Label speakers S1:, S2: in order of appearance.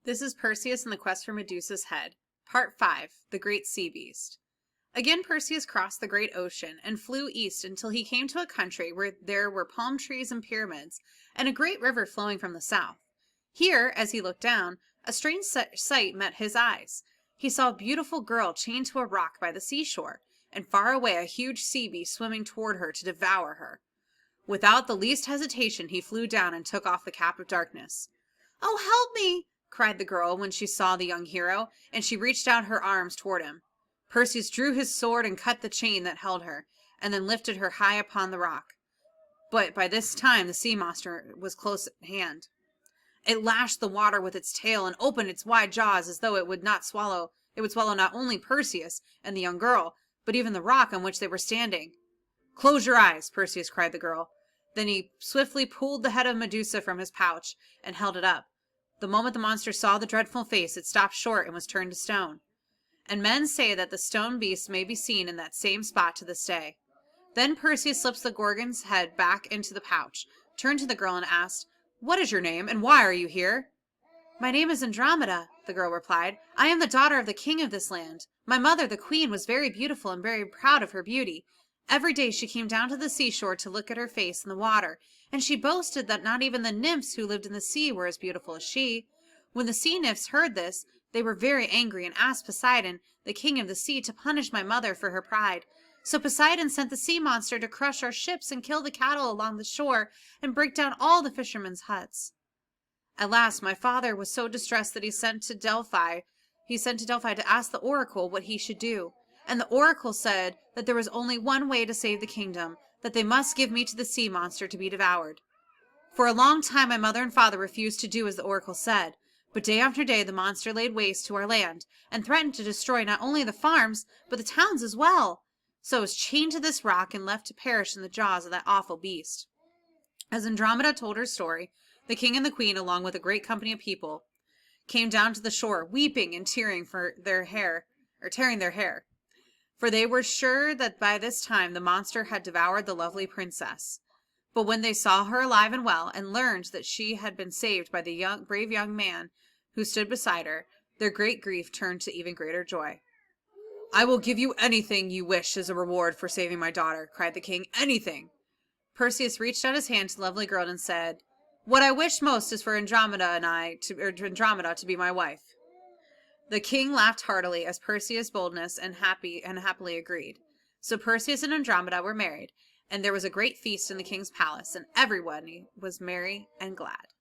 S1: This is Perseus and the Quest for Medusa's Head, Part 5, The Great Sea Beast. Again Perseus crossed the great ocean and flew east until he came to a country where there were palm trees and pyramids, and a great river flowing from the south. Here, as he looked down, a strange sight met his eyes. He saw a beautiful girl chained to a rock by the seashore, and far away a huge sea beast swimming toward her to devour her. Without the least hesitation he flew down and took off the cap of darkness. "Oh, help me!" cried the girl when she saw the young hero, and she reached out her arms toward him. Perseus drew his sword and cut the chain that held her, and then lifted her high upon the rock. But by this time the sea monster was close at hand. It lashed the water with its tail and opened its wide jaws as though it would swallow not only Perseus and the young girl, but even the rock on which they were standing. "Close your eyes," Perseus cried the girl. Then he swiftly pulled the head of Medusa from his pouch and held it up. The moment the monster saw the dreadful face, it stopped short and was turned to stone. And men say that the stone beast may be seen in that same spot to this day. Then Perseus slips the Gorgon's head back into the pouch, turned to the girl and asked, "What is your name, and why are you here?" "My name is Andromeda," the girl replied. "I am the daughter of the king of this land. My mother, the queen, was very beautiful and very proud of her beauty. Every day she came down to the seashore to look at her face in the water, and she boasted that not even the nymphs who lived in the sea were as beautiful as she. When the sea nymphs heard this, they were very angry and asked Poseidon, the king of the sea, to punish my mother for her pride. So Poseidon sent the sea monster to crush our ships and kill the cattle along the shore and break down all the fishermen's huts. At last my father was so distressed that he sent to Delphi to ask the oracle what he should do. And the oracle said that there was only one way to save the kingdom, that they must give me to the sea monster to be devoured. For a long time my mother and father refused to do as the oracle said, but day after day the monster laid waste to our land, and threatened to destroy not only the farms, but the towns as well. So I was chained to this rock and left to perish in the jaws of that awful beast." As Andromeda told her story, the king and the queen, along with a great company of people, came down to the shore, weeping and tearing their hair, for they were sure that by this time the monster had devoured the lovely princess. But when they saw her alive and well, and learned that she had been saved by the brave young man who stood beside her, their great grief turned to even greater joy. "I will give you anything you wish as a reward for saving my daughter," cried the king. "Anything." Perseus reached out his hand to the lovely girl and said, "What I wish most is for Andromeda to be my wife." The king laughed heartily as Perseus' boldness and happily agreed. So Perseus and Andromeda were married, and there was a great feast in the king's palace, and everyone was merry and glad.